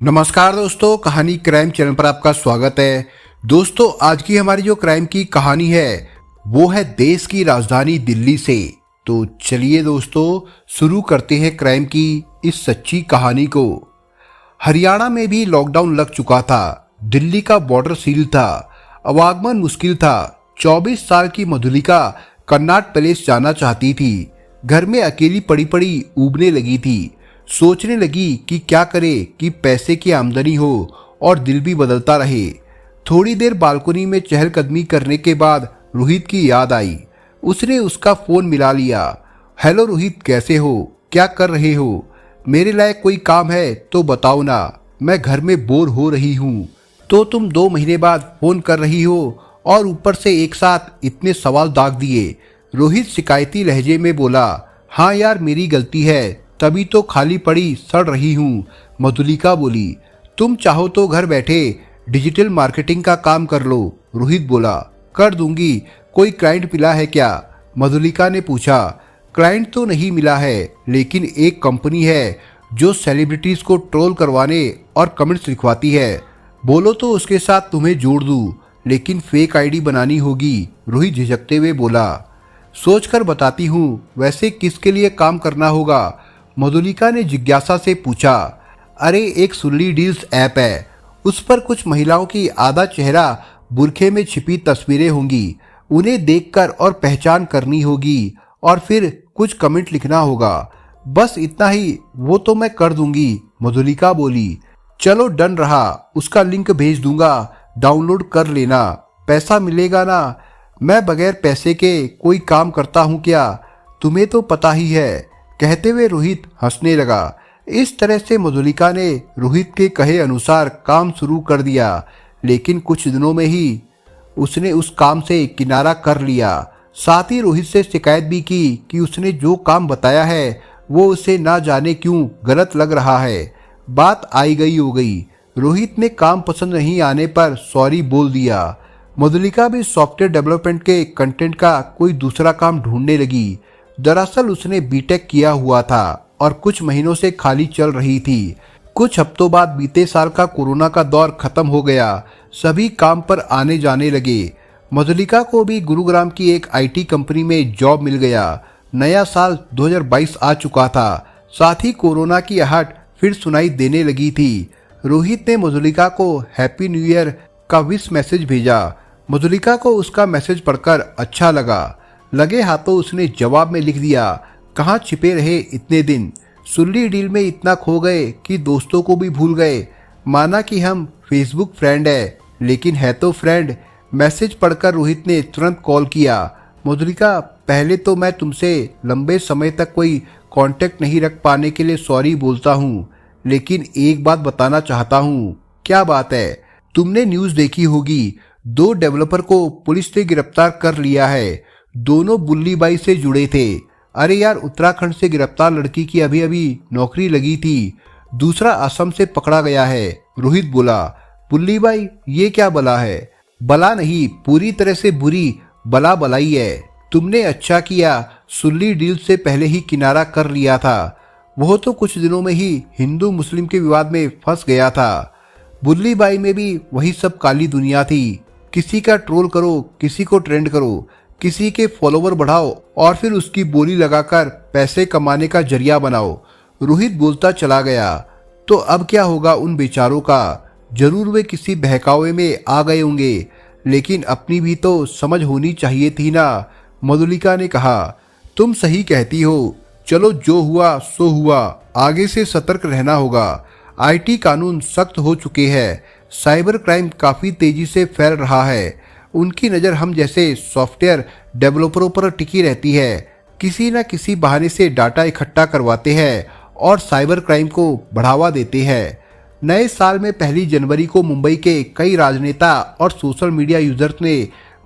नमस्कार दोस्तों, कहानी क्राइम चैनल पर आपका स्वागत है। दोस्तों, आज की हमारी जो क्राइम की कहानी है वो है देश की राजधानी दिल्ली से। तो चलिए दोस्तों, शुरू करते हैं क्राइम की इस सच्ची कहानी को। हरियाणा में भी लॉकडाउन लग चुका था। दिल्ली का बॉर्डर सील था। आवागमन मुश्किल था। 24 साल की मधुलिका कर्नाट पैलेस जाना चाहती थी। घर में अकेली पड़ी पड़ी ऊबने लगी थी। सोचने लगी कि क्या करे कि पैसे की आमदनी हो और दिल भी बदलता रहे। थोड़ी देर बालकनी में चहलकदमी करने के बाद रोहित की याद आई। उसने उसका फोन मिला लिया। हेलो रोहित, कैसे हो? क्या कर रहे हो? मेरे लायक कोई काम है तो बताओ ना, मैं घर में बोर हो रही हूँ। तो तुम 2 महीने बाद फोन कर रही हो और ऊपर से एक साथ इतने सवाल दाग दिए। रोहित शिकायती लहजे में बोला। हाँ यार, मेरी गलती है, तभी तो खाली पड़ी सड़ रही हूँ, मधुलिका बोली। तुम चाहो तो घर बैठे डिजिटल मार्केटिंग का काम कर लो, रोहित बोला। कर दूंगी। कोई क्लाइंट मिला है क्या? मधुलिका ने पूछा। क्लाइंट तो नहीं मिला है, लेकिन एक कंपनी है जो सेलिब्रिटीज को ट्रोल करवाने और कमेंट्स लिखवाती है। बोलो तो उसके साथ तुम्हें जोड़ दूँ, लेकिन फेक आईडी बनानी होगी, रोहित झिझकते हुए बोला। सोचकर बताती हूँ। वैसे किसके लिए काम करना होगा? मधुलिका ने जिज्ञासा से पूछा। अरे, एक सुल्ली डील्स ऐप है। उस पर कुछ महिलाओं की आधा चेहरा बुरखे में छिपी तस्वीरें होंगी। उन्हें देखकर और पहचान करनी होगी और फिर कुछ कमेंट लिखना होगा। बस इतना ही। वो तो मैं कर दूंगी, मधुलिका बोली। चलो डन रहा। उसका लिंक भेज दूंगा, डाउनलोड कर लेना। पैसा मिलेगा ना? मैं बगैर पैसे के कोई काम करता हूँ क्या? तुम्हें तो पता ही है, कहते हुए रोहित हंसने लगा। इस तरह से मधुलिका ने रोहित के कहे अनुसार काम शुरू कर दिया, लेकिन कुछ दिनों में ही उसने उस काम से किनारा कर लिया। साथ ही रोहित से शिकायत भी की कि उसने जो काम बताया है वो उसे ना जाने क्यों गलत लग रहा है। बात आई गई हो गई। रोहित ने काम पसंद नहीं आने पर सॉरी बोल दिया। मधुलिका भी सॉफ्टवेयर डेवलपमेंट के कंटेंट का कोई दूसरा काम ढूंढने लगी। दरअसल उसने बीटेक किया हुआ था और कुछ महीनों से खाली चल रही थी। कुछ हफ्तों बाद बीते साल का कोरोना का दौर खत्म हो गया। सभी काम पर आने जाने लगे। मधुलिका को भी गुरुग्राम की एक आईटी कंपनी में जॉब मिल गया। नया साल 2022 आ चुका था। साथ ही कोरोना की आहट फिर सुनाई देने लगी थी। रोहित ने मधुलिका को हैप्पी न्यू ईयर का विश मैसेज भेजा। मधुलिका को उसका मैसेज पढ़कर अच्छा लगा। लगे हाथों उसने जवाब में लिख दिया। कहाँ छिपे रहे इतने दिन? सुल्ली डील में इतना खो गए कि दोस्तों को भी भूल गए। माना कि हम फेसबुक फ्रेंड है, लेकिन है तो फ्रेंड। मैसेज पढ़कर रोहित ने तुरंत कॉल किया। मधुलिका, पहले तो मैं तुमसे लंबे समय तक कोई कांटेक्ट नहीं रख पाने के लिए सॉरी बोलता हूँ, लेकिन एक बात बताना चाहता हूँ। क्या बात है? तुमने न्यूज़ देखी होगी, 2 डेवलपर को पुलिस ने गिरफ्तार कर लिया है। दोनों बुल्ली बाई से जुड़े थे। अरे यार, उत्तराखंड से गिरफ्तार लड़की की अभी अभी नौकरी लगी थी। दूसरा असम से पकड़ा गया है, रोहित बोला। बुल्ली बाई, ये क्या बला है? बला नहीं, पूरी तरह से बुरी बला बलाई है। तुमने अच्छा किया सुल्ली डील से पहले ही किनारा कर लिया था। वो तो कुछ दिनों में ही हिंदू मुस्लिम के विवाद में फंस गया था। बुल्ली बाई में भी वही सब काली दुनिया थी। किसी का ट्रोल करो, किसी को ट्रेंड करो, किसी के फॉलोवर बढ़ाओ और फिर उसकी बोली लगाकर पैसे कमाने का जरिया बनाओ। रोहित बोलता चला गया। तो अब क्या होगा उन बेचारों का? जरूर वे किसी बहकावे में आ गए होंगे, लेकिन अपनी भी तो समझ होनी चाहिए थी ना, मधुलिका ने कहा। तुम सही कहती हो। चलो, जो हुआ सो हुआ। आगे से सतर्क रहना होगा। आईटी कानून सख्त हो चुके हैं। साइबर क्राइम काफी तेजी से फैल रहा है। उनकी नज़र हम जैसे सॉफ्टवेयर डेवलपरों पर टिकी रहती है। किसी न किसी बहाने से डाटा इकट्ठा करवाते हैं और साइबर क्राइम को बढ़ावा देते हैं। नए साल में 1 जनवरी को मुंबई के कई राजनेता और सोशल मीडिया यूजर्स ने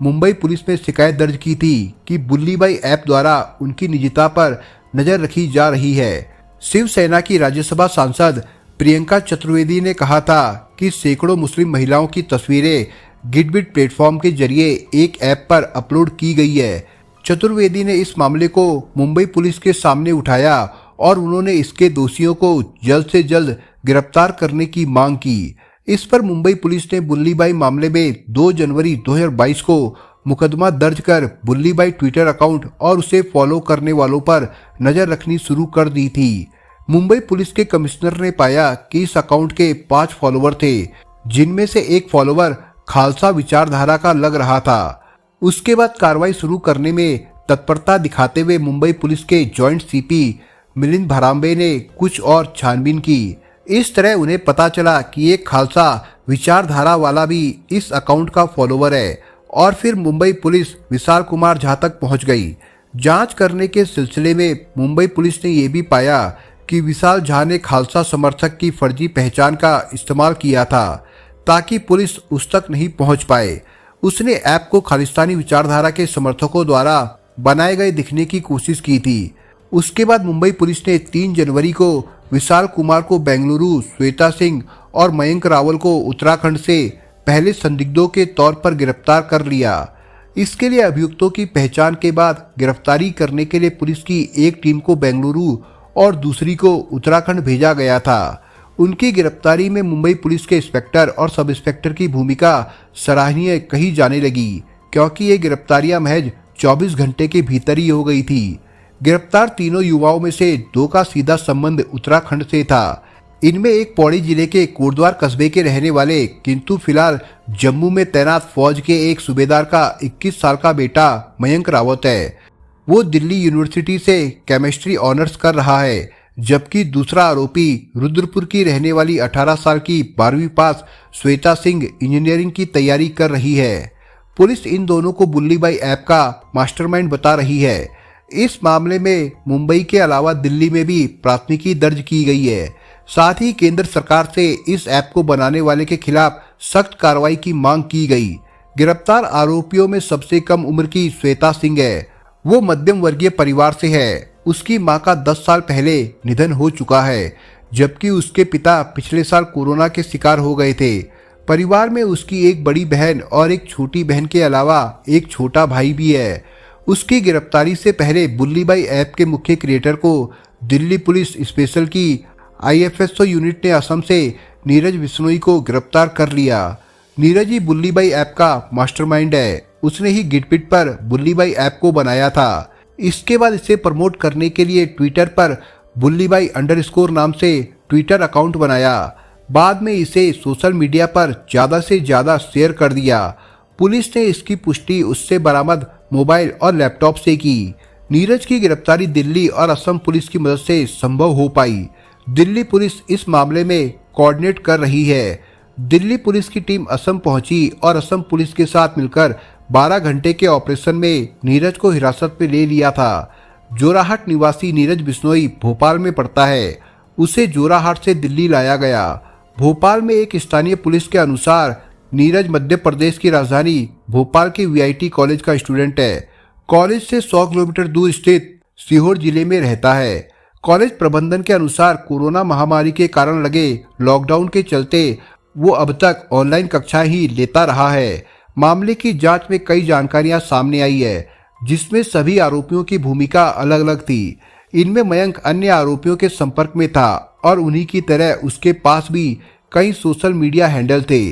मुंबई पुलिस में शिकायत दर्ज की थी कि बुल्ली बाई ऐप द्वारा उनकी निजता पर नज़र रखी जा रही है। शिवसेना की राज्यसभा सांसद प्रियंका चतुर्वेदी ने कहा था कि सैकड़ों मुस्लिम महिलाओं की तस्वीरें गिटबिट प्लेटफॉर्म के जरिए एक ऐप पर अपलोड की गई है। चतुर्वेदी ने इस मामले को मुंबई पुलिस के सामने उठाया और उन्होंने इसके दोषियों को जल्द से जल्द गिरफ्तार करने की मांग की। इस पर मुंबई पुलिस ने बुल्लीबाई मामले में 2 जनवरी 2022 को मुकदमा दर्ज कर बुल्लीबाई ट्विटर अकाउंट और उसे फॉलो करने वालों पर नजर रखनी शुरू कर दी थी। मुंबई पुलिस के कमिश्नर ने पाया कि इस अकाउंट के 5 फॉलोवर थे, जिनमें से एक फॉलोवर खालसा विचारधारा का लग रहा था। उसके बाद कार्रवाई शुरू करने में तत्परता दिखाते हुए मुंबई पुलिस के जॉइंट सीपी मिलिंद भरांबे ने कुछ और छानबीन की। इस तरह उन्हें पता चला कि एक खालसा विचारधारा वाला भी इस अकाउंट का फॉलोवर है और फिर मुंबई पुलिस विशाल कुमार झा तक पहुंच गई। जांच करने के सिलसिले में मुंबई पुलिस ने यह भी पाया कि विशाल झा ने खालसा समर्थक की फर्जी पहचान का इस्तेमाल किया था ताकि पुलिस उस तक नहीं पहुंच पाए। उसने ऐप को खालिस्तानी विचारधारा के समर्थकों द्वारा बनाए गए दिखने की कोशिश की थी। उसके बाद मुंबई पुलिस ने 3 जनवरी को विशाल कुमार को बेंगलुरु, श्वेता सिंह और मयंक रावल को उत्तराखंड से पहले संदिग्धों के तौर पर गिरफ्तार कर लिया। इसके लिए अभियुक्तों की पहचान के बाद गिरफ्तारी करने के लिए पुलिस की एक टीम को बेंगलुरु और दूसरी को उत्तराखंड भेजा गया था। उनकी गिरफ्तारी में मुंबई पुलिस के इंस्पेक्टर और सब इंस्पेक्टर की भूमिका सराहनीय कही जाने लगी, क्योंकि ये गिरफ्तारियां महज 24 घंटे के भीतर ही हो गई थी। गिरफ्तार तीनों युवाओं में से 2 का सीधा संबंध उत्तराखंड से था। इनमें एक पौड़ी जिले के कोटद्वार कस्बे के रहने वाले किंतु फिलहाल जम्मू में तैनात फौज के एक सूबेदार का 21 साल का बेटा मयंक रावत है। वो दिल्ली यूनिवर्सिटी से केमिस्ट्री ऑनर्स कर रहा है, जबकि दूसरा आरोपी रुद्रपुर की रहने वाली 18 साल की 12वीं पास श्वेता सिंह इंजीनियरिंग की तैयारी कर रही है। पुलिस इन दोनों को बुल्लीबाई ऐप का मास्टरमाइंड बता रही है। इस मामले में मुंबई के अलावा दिल्ली में भी प्राथमिकी दर्ज की गई है। साथ ही केंद्र सरकार से इस ऐप को बनाने वाले के खिलाफ सख्त कार्रवाई की मांग की गई। गिरफ्तार आरोपियों में सबसे कम उम्र की श्वेता सिंह है। वो मध्यम वर्गीय परिवार से है। उसकी मां का 10 साल पहले निधन हो चुका है, जबकि उसके पिता पिछले साल कोरोना के शिकार हो गए थे। परिवार में उसकी एक बड़ी बहन और एक छोटी बहन के अलावा एक छोटा भाई भी है। उसकी गिरफ्तारी से पहले बुल्लीबाई ऐप के मुख्य क्रिएटर को दिल्ली पुलिस स्पेशल की IFSO यूनिट ने असम से नीरज बिश्नोई को गिरफ्तार कर लिया। नीरज ही बुल्लीबाई ऐप का मास्टरमाइंड है। उसने ही गिटपिट पर बुल्लीबाई ऐप को बनाया था। इसके बाद इसे प्रमोट करने के लिए ट्विटर पर बुल्लीबाई _ नाम से ट्विटर अकाउंट बनाया। बाद में इसे सोशल मीडिया पर ज़्यादा से ज़्यादा शेयर कर दिया। पुलिस ने इसकी पुष्टि उससे बरामद मोबाइल और लैपटॉप से की। नीरज की गिरफ्तारी दिल्ली और असम पुलिस की मदद से संभव हो पाई। दिल्ली पुलिस इस मामले में कोऑर्डिनेट कर रही है। दिल्ली पुलिस की टीम असम पहुंची और असम पुलिस के साथ मिलकर 12 घंटे के ऑपरेशन में नीरज को हिरासत में ले लिया था। जोराहाट निवासी नीरज बिश्नोई भोपाल में पढ़ता है। उसे जोराहाट से दिल्ली लाया गया। भोपाल में एक स्थानीय पुलिस के अनुसार नीरज मध्य प्रदेश की राजधानी भोपाल के VIT कॉलेज का स्टूडेंट है। कॉलेज से 100 किलोमीटर दूर स्थित सीहोर जिले में रहता है। कॉलेज प्रबंधन के अनुसार कोरोना महामारी के कारण लगे लॉकडाउन के चलते वो अब तक ऑनलाइन कक्षाएं ही लेता रहा है। मामले की जांच में कई जानकारियां सामने आई है, जिसमें सभी आरोपियों की भूमिका अलग अलग थी। इनमें मयंक अन्य आरोपियों के संपर्क में था और उन्हीं की तरह उसके पास भी कई सोशल मीडिया हैंडल थे।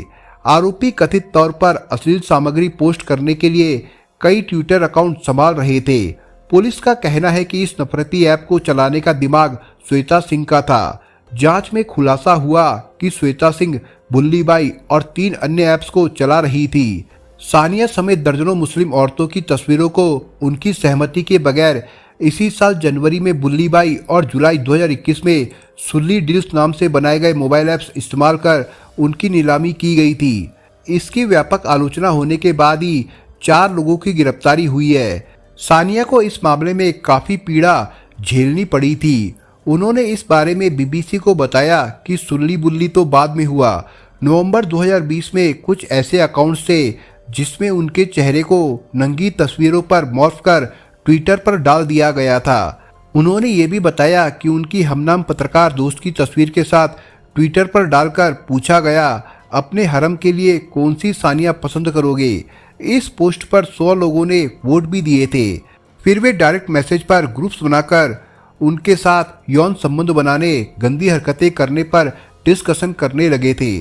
आरोपी कथित तौर पर अश्लील सामग्री पोस्ट करने के लिए कई ट्विटर अकाउंट संभाल रहे थे। पुलिस का कहना है कि इस नफरती ऐप को चलाने का दिमाग श्वेता सिंह का था। जांच में खुलासा हुआ कि श्वेता सिंह बुल्लीबाई और 3 अन्य ऐप्स को चला रही थी। सानिया समेत दर्जनों मुस्लिम औरतों की तस्वीरों को उनकी सहमति के बगैर इसी साल जनवरी में बुल्लीबाई और जुलाई 2021 में सुल्ली डील्स नाम से बनाए गए मोबाइल ऐप्स इस्तेमाल कर उनकी नीलामी की गई थी। इसकी व्यापक आलोचना होने के बाद ही 4 लोगों की गिरफ्तारी हुई है। सानिया को इस मामले में काफ़ी पीड़ा झेलनी पड़ी थी। उन्होंने इस बारे में BBC को बताया कि सुल्ली बुल्ली तो बाद में हुआ। नवंबर 2020 में कुछ ऐसे अकाउंट्स थे जिसमें उनके चेहरे को नंगी तस्वीरों पर मॉर्फ कर ट्विटर पर डाल दिया गया था। उन्होंने ये भी बताया कि उनकी हमनाम पत्रकार दोस्त की तस्वीर के साथ ट्विटर पर डालकर पूछा गया, अपने हरम के लिए कौन सी सानिया पसंद करोगे। इस पोस्ट पर 100 लोगों ने वोट भी दिए थे। फिर वे डायरेक्ट मैसेज पर ग्रुप्स बनाकर उनके साथ यौन संबंध बनाने, गंदी हरकतें करने पर डिस्कशन करने लगे थे।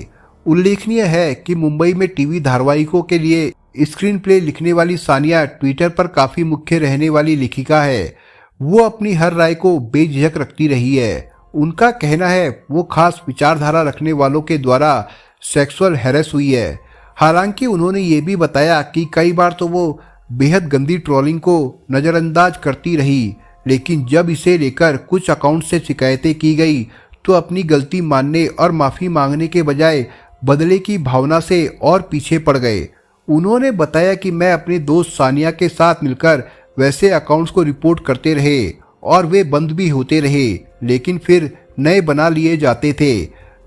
उल्लेखनीय है कि मुंबई में टीवी धारावाहिकों के लिए स्क्रीन प्ले लिखने वाली सानिया ट्विटर पर काफी मुख्य रहने वाली लेखिका है। वो अपनी हर राय को बेझिझक रखती रही है। उनका कहना है वो खास विचारधारा रखने वालों के द्वारा सेक्सुअल हैरेस हुई है। हालांकि उन्होंने ये भी बताया कि कई बार तो वो बेहद गंदी ट्रोलिंग को नज़रअंदाज करती रही, लेकिन जब इसे लेकर कुछ अकाउंट से शिकायतें की गई तो अपनी गलती मानने और माफ़ी मांगने के बजाय बदले की भावना से और पीछे पड़ गए। उन्होंने बताया कि मैं अपने दोस्त सानिया के साथ मिलकर वैसे अकाउंट्स को रिपोर्ट करते रहे और वे बंद भी होते रहे, लेकिन फिर नए बना लिए जाते थे।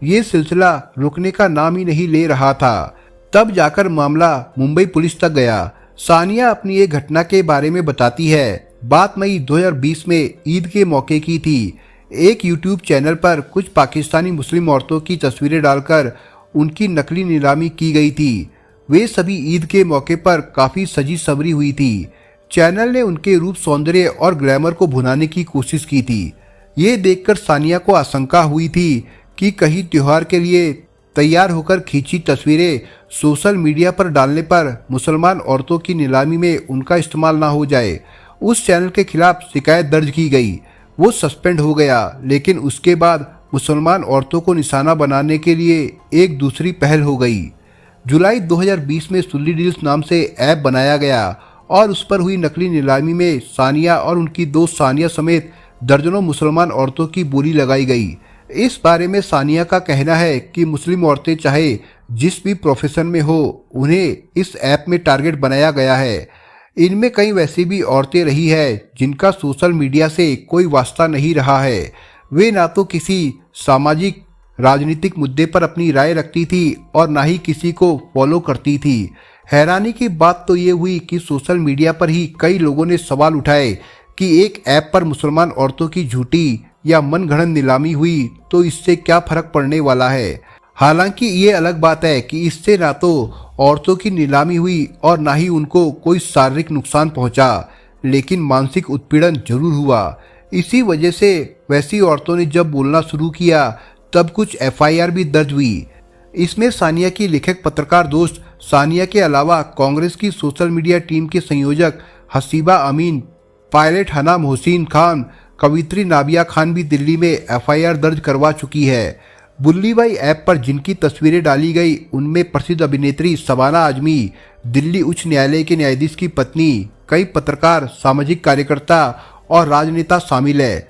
ये सिलसिला रुकने का नाम ही नहीं ले रहा था। तब जाकर मामला मुंबई पुलिस तक गया। सानिया अपनी एक घटना के बारे में बताती है। बात मई 2020 में ईद के मौके की थी। एक यूट्यूब चैनल पर कुछ पाकिस्तानी मुस्लिम औरतों की तस्वीरें डालकर उनकी नकली नीलामी की गई थी। वे सभी ईद के मौके पर काफ़ी सजी सवरी हुई थी। चैनल ने उनके रूप, सौंदर्य और ग्लैमर को भुनाने की कोशिश की थी। ये देखकर सानिया को आशंका हुई थी कि कहीं त्योहार के लिए तैयार होकर खींची तस्वीरें सोशल मीडिया पर डालने पर मुसलमान औरतों की नीलामी में उनका इस्तेमाल ना हो जाए। उस चैनल के खिलाफ शिकायत दर्ज की गई। वो सस्पेंड हो गया, लेकिन उसके बाद मुसलमान औरतों को निशाना बनाने के लिए एक दूसरी पहल हो गई। जुलाई 2020 में सुल्ली डील्स नाम से ऐप बनाया गया और उस पर हुई नकली नीलामी में सानिया और उनकी दोस्त सानिया समेत दर्जनों मुसलमान औरतों की बोली लगाई गई। इस बारे में सानिया का कहना है कि मुस्लिम औरतें चाहे जिस भी प्रोफेशन में हो, उन्हें इस ऐप में टारगेट बनाया गया है। इनमें कई वैसी भी औरतें रही है जिनका सोशल मीडिया से कोई वास्ता नहीं रहा है। वे ना तो किसी सामाजिक राजनीतिक मुद्दे पर अपनी राय रखती थी और ना ही किसी को फॉलो करती थी। हैरानी की बात तो ये हुई कि सोशल मीडिया पर ही कई लोगों ने सवाल उठाए कि एक ऐप पर मुसलमान औरतों की झूठी या मनगढ़ंत नीलामी हुई तो इससे क्या फर्क पड़ने वाला है। हालांकि ये अलग बात है कि इससे ना तो औरतों की नीलामी हुई और ना ही उनको कोई शारीरिक नुकसान पहुंचा, लेकिन मानसिक उत्पीड़न जरूर हुआ। इसी वजह से वैसी औरतों ने जब बोलना शुरू किया तब कुछ एफआईआर भी दर्ज हुई। इसमें सानिया की लेखक पत्रकार दोस्त सानिया के अलावा कांग्रेस की सोशल मीडिया टीम के संयोजक हसीबा अमीन, पायलट हना मोहसिन खान, कवित्री नाबिया खान भी दिल्ली में एफआईआर दर्ज करवा चुकी है। बुल्ली बाई ऐप पर जिनकी तस्वीरें डाली गई उनमें प्रसिद्ध अभिनेत्री शबाना आजमी, दिल्ली उच्च न्यायालय के न्यायाधीश की पत्नी, कई पत्रकार, सामाजिक कार्यकर्ता और राजनेता शामिल है।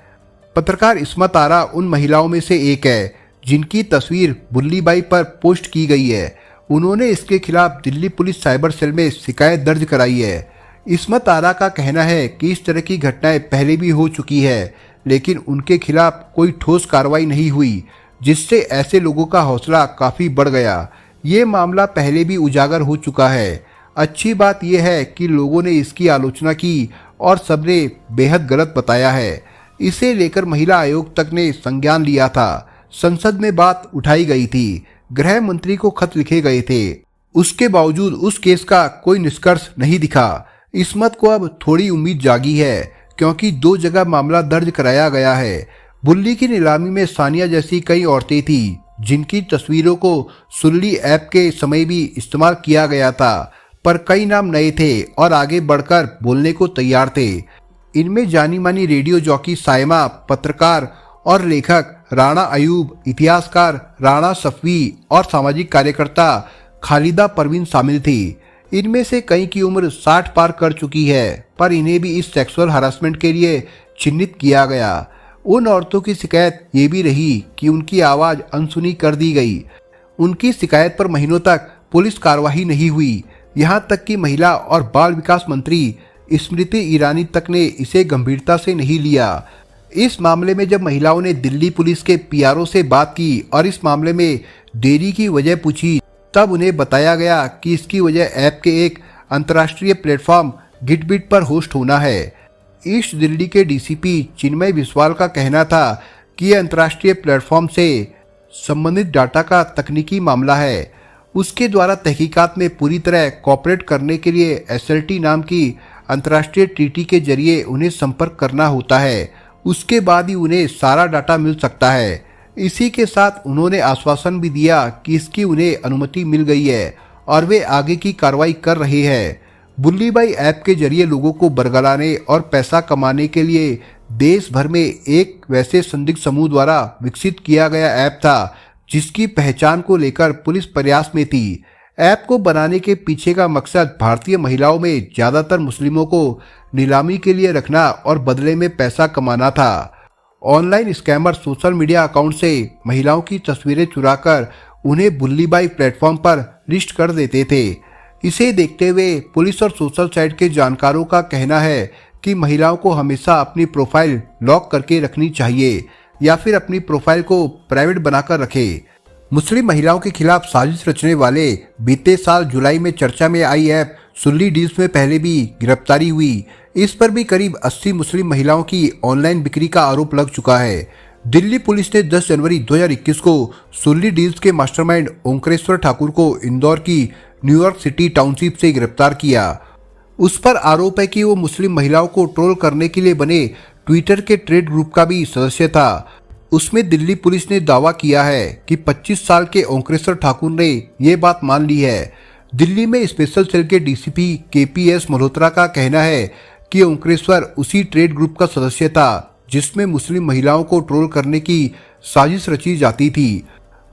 पत्रकार इस्मत आरा उन महिलाओं में से एक है जिनकी तस्वीर बुल्ली बाई पर पोस्ट की गई है। उन्होंने इसके खिलाफ दिल्ली पुलिस साइबर सेल में शिकायत दर्ज कराई है। इस्मत आरा का कहना है कि इस तरह की घटनाएं पहले भी हो चुकी है, लेकिन उनके खिलाफ कोई ठोस कार्रवाई नहीं हुई, जिससे ऐसे लोगों का हौसला काफ़ी बढ़ गया। ये मामला पहले भी उजागर हो चुका है। अच्छी बात यह है कि लोगों ने इसकी आलोचना की और सबने बेहद गलत बताया है। इसे लेकर महिला आयोग तक ने संज्ञान लिया था। संसद में बात उठाई गई थी। गृह मंत्री को खत लिखे गए थे। उसके बावजूद उस केस का कोई निष्कर्ष नहीं दिखा। इस्मत को अब थोड़ी उम्मीद जागी है, क्योंकि 2 जगह मामला दर्ज कराया गया है। बुल्ली की नीलामी में सानिया जैसी कई औरतें थी जिनकी तस्वीरों को सुल्ली ऐप के समय भी इस्तेमाल किया गया था, पर कई नाम नए थे और आगे बढ़कर बोलने को तैयार थे। इनमें जानी मानी रेडियो जॉकी सायमा, पत्रकार और लेखक राणा अयूब, इतिहासकार राणा सफवी और सामाजिक कार्यकर्ता खालिदा परवीन शामिल थी। इनमें से कई की उम्र 60 पार कर चुकी है, पर इन्हें भी इस सेक्सुअल हरासमेंट के लिए चिन्हित किया गया। उन औरतों की शिकायत ये भी रही कि उनकी आवाज़ अनसुनी कर दी गई। उनकी शिकायत पर महीनों तक पुलिस कार्रवाई नहीं हुई। यहाँ तक कि महिला और बाल विकास मंत्री स्मृति ईरानी तक ने इसे गंभीरता से नहीं लिया। इस मामले में जब महिलाओं ने दिल्ली पुलिस के पीआरओ से बात की और इस मामले में देरी की वजह पूछी, तब उन्हें बताया गया कि इसकी वजह ऐप के एक अंतर्राष्ट्रीय प्लेटफॉर्म गिटबिट पर होस्ट होना है। ईस्ट दिल्ली के डीसीपी चिन्मय बिस्वाल का कहना था कि यह अंतर्राष्ट्रीय प्लेटफॉर्म से संबंधित डाटा का तकनीकी मामला है। उसके द्वारा तहकीकात में पूरी तरह कॉपरेट करने के लिए एसएलटी नाम की अंतर्राष्ट्रीय ट्रीटी के जरिए उन्हें संपर्क करना होता है। उसके बाद ही उन्हें सारा डाटा मिल सकता है। इसी के साथ उन्होंने आश्वासन भी दिया कि इसकी उन्हें अनुमति मिल गई है और वे आगे की कार्रवाई कर रहे हैं। बुल्ली बाई ऐप के जरिए लोगों को बरगलाने और पैसा कमाने के लिए देश भर में एक वैसे संदिग्ध समूह द्वारा विकसित किया गया ऐप था जिसकी पहचान को लेकर पुलिस प्रयास में थी। ऐप को बनाने के पीछे का मकसद भारतीय महिलाओं में ज्यादातर मुस्लिमों को नीलामी के लिए रखना और बदले में पैसा कमाना था। Online scammer social media account से महिलाओं की तस्वीरें चुराकर उन्हें बुल्ली बाई प्लेटफॉर्म पर लिस्ट कर देते थे। इसे देखते हुए पुलिस और सोशल साइट के जानकारों का कहना है कि महिलाओं को हमेशा अपनी प्रोफाइल लॉक करके रखनी चाहिए या फिर अपनी प्रोफाइल को प्राइवेट बनाकर रखें। मुस्लिम महिलाओं के खिलाफ साजिश रचने वाले बीते साल जुलाई में चर्चा में आई ऐप सुल्ली डील्स में पहले भी गिरफ्तारी हुई। इस पर भी करीब 80 मुस्लिम महिलाओं की ऑनलाइन बिक्री का आरोप लग चुका है। दिल्ली पुलिस ने 10 जनवरी 2021 को सुल्ली डील्स के मास्टरमाइंड ओंकारेश्वर ठाकुर को इंदौर की न्यूयॉर्क सिटी टाउनशिप से गिरफ्तार किया। उस पर आरोप है कि वो मुस्लिम महिलाओं को ट्रोल करने के लिए बने ट्विटर के ट्रेड ग्रुप का भी सदस्य था। उसमें दिल्ली पुलिस ने दावा किया है कि 25 साल के ओंकारेश्वर ठाकुर ने ये बात मान ली है। दिल्ली में स्पेशल सेल के डीसीपी KPS मल्होत्रा का कहना है कि ओंकारेश्वर उसी ट्रेड ग्रुप का सदस्य था जिसमें मुस्लिम महिलाओं को ट्रोल करने की साजिश रची जाती थी।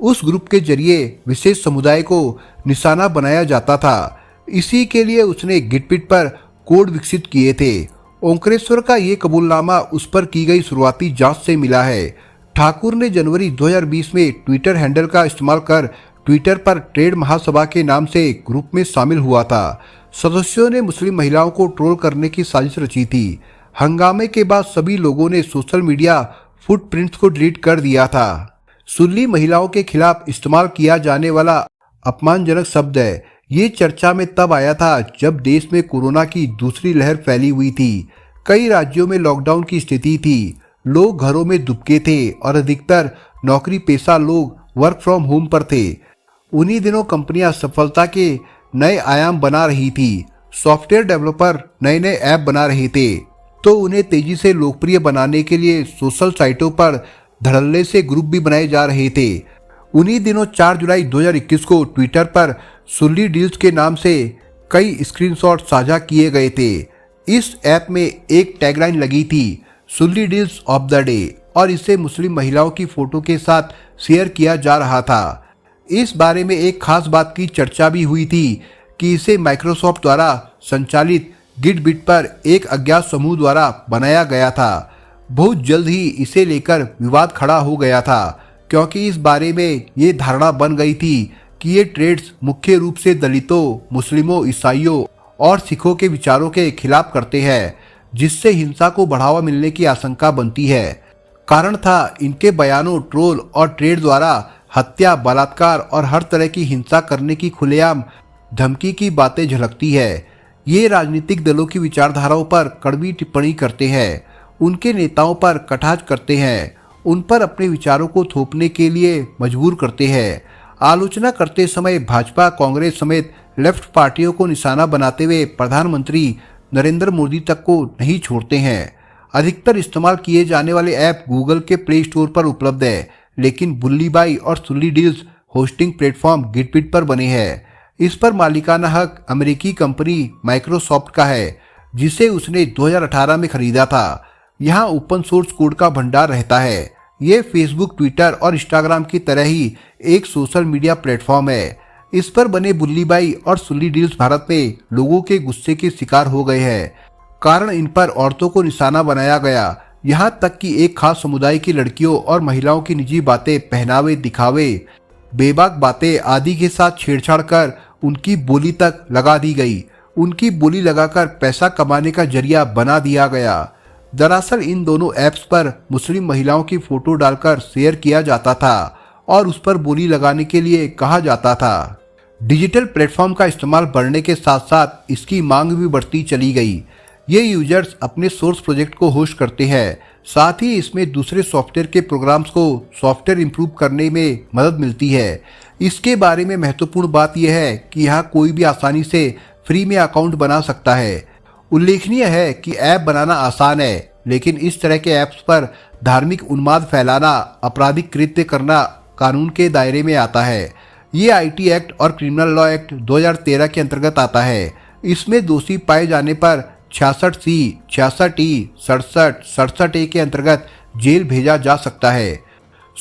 उस ग्रुप के जरिए विशेष समुदाय को निशाना बनाया जाता था। इसी के लिए उसने गिटपिट पर कोड विकसित किए थे। ओंकारेश्वर का ये कबूलनामा उस पर की गई शुरुआती जांच से मिला है। ठाकुर ने जनवरी 2020 में ट्विटर हैंडल का इस्तेमाल कर ट्विटर पर ट्रेड महासभा के नाम से ग्रुप में शामिल हुआ था। सदस्यों ने मुस्लिम महिलाओं को ट्रोल करने की साजिश रची थी। हंगामे के बाद सभी लोगों ने सोशल मीडिया फुटप्रिंट्स को डिलीट कर दिया था। सुल्ली महिलाओं के खिलाफ इस्तेमाल किया जाने वाला अपमानजनक शब्द है। ये चर्चा में तब आया था जब देश में कोरोना की दूसरी लहर फैली हुई थी। कई राज्यों में लॉकडाउन की स्थिति थी। लोग घरों में दुबके थे और अधिकतर नौकरी पेशा लोग वर्क फ्रॉम होम पर थे। उन्हीं दिनों कंपनियां सफलता के नए आयाम बना रही थी। सॉफ्टवेयर डेवलपर नए नए ऐप बना रहे थे, तो उन्हें तेजी से लोकप्रिय बनाने के लिए सोशल साइटों पर धड़ल्ले से ग्रुप भी बनाए जा रहे थे। उन्हीं दिनों 4 जुलाई 2021 को ट्विटर पर सुल्ली डील्स के नाम से कई स्क्रीनशॉट साझा किए गए थे। इस ऐप में एक टैगलाइन लगी थी, Sulli deals of the day, और इसे मुस्लिम महिलाओं की फोटो के साथ शेयर किया जा रहा था। इस बारे में एक खास बात की चर्चा भी हुई थी कि इसे माइक्रोसॉफ्ट द्वारा संचालित गिटबिट पर एक अज्ञात समूह द्वारा बनाया गया था। बहुत जल्द ही इसे लेकर विवाद खड़ा हो गया था, क्योंकि इस बारे में ये धारणा बन गई थी कि ये ट्रेड्स मुख्य रूप से दलितों, मुस्लिमों, ईसाइयों और सिखों के विचारों के खिलाफ करते हैं, जिससे हिंसा को बढ़ावा मिलने की आशंका बनती है। कारण था इनके बयानों, ट्रोल और ट्रेड द्वारा हत्या, बलात्कार और हर तरह की हिंसा करने की खुलेआम धमकी की बातें झलकती है। ये राजनीतिक दलों की विचारधाराओं पर कड़वी टिप्पणी करते हैं, उनके नेताओं पर कटाक्ष करते हैं, उन पर अपने विचारों को थोपने के लिए मजबूर करते हैं। आलोचना करते समय भाजपा, कांग्रेस समेत लेफ्ट पार्टियों को निशाना बनाते हुए प्रधानमंत्री नरेंद्र मोदी तक को नहीं छोड़ते हैं। अधिकतर इस्तेमाल किए जाने वाले ऐप गूगल के प्ले स्टोर पर उपलब्ध है, लेकिन बुल्ली बाई और सुल्ली डील्स होस्टिंग प्लेटफॉर्म गिटबिट पर बने हैं। इस पर मालिकाना हक अमेरिकी कंपनी माइक्रोसॉफ्ट का है, जिसे उसने 2018 में खरीदा था। यहाँ ओपन सोर्स कोड का भंडार रहता है। ये फेसबुक, ट्विटर और इंस्टाग्राम की तरह ही एक सोशल मीडिया प्लेटफॉर्म है। इस पर बने बुल्ली बाई और सुल्ली डील्स भारत में लोगों के गुस्से के शिकार हो गए हैं, कारण इन पर औरतों को निशाना बनाया गया। यहाँ तक कि एक खास समुदाय की लड़कियों और महिलाओं की निजी बातें, पहनावे, दिखावे, बेबाक बातें आदि के साथ छेड़छाड़ कर उनकी बोली तक लगा दी गई। उनकी बोली लगाकर पैसा कमाने का जरिया बना दिया गया। दरअसल इन दोनों ऐप्स पर मुस्लिम महिलाओं की फोटो डालकर शेयर किया जाता था और उस पर बोली लगाने के लिए कहा जाता था। डिजिटल प्लेटफॉर्म का इस्तेमाल बढ़ने के साथ साथ इसकी मांग भी बढ़ती चली गई। ये यूजर्स अपने सोर्स प्रोजेक्ट को होस्ट करते हैं, साथ ही इसमें दूसरे सॉफ्टवेयर के प्रोग्राम्स को सॉफ्टवेयर इंप्रूव करने में मदद मिलती है। इसके बारे में महत्वपूर्ण बात यह है कि यहाँ कोई भी आसानी से फ्री में अकाउंट बना सकता है। उल्लेखनीय है कि ऐप बनाना आसान है, लेकिन इस तरह के ऐप्स पर धार्मिक उन्माद फैलाना, आपराधिक कृत्य करना कानून के दायरे में आता है। ये आईटी एक्ट और क्रिमिनल लॉ एक्ट 2013 के अंतर्गत आता है। इसमें दोषी पाए जाने पर 66C, 66E, 67, 67A के अंतर्गत जेल भेजा जा सकता है।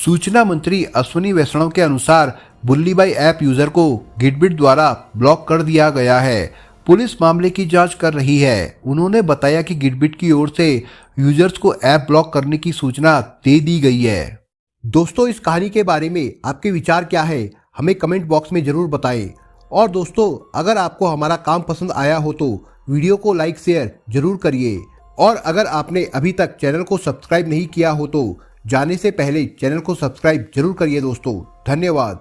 सूचना मंत्री अश्विनी वैष्णव के अनुसार बुल्लीबाई ऐप यूजर को गिटबिट द्वारा ब्लॉक कर दिया गया है। पुलिस मामले की जांच कर रही है। उन्होंने बताया कि गिटबिट की ओर से यूजर्स को ऐप ब्लॉक करने की सूचना दे दी गई है। दोस्तों, इस कहानी के बारे में आपके विचार क्या है, हमें कमेंट बॉक्स में जरूर बताएं। और दोस्तों, अगर आपको हमारा काम पसंद आया हो तो वीडियो को लाइक शेयर जरूर करिए। और अगर आपने अभी तक चैनल को सब्सक्राइब नहीं किया हो तो जाने से पहले चैनल को सब्सक्राइब जरूर करिए। दोस्तों, धन्यवाद।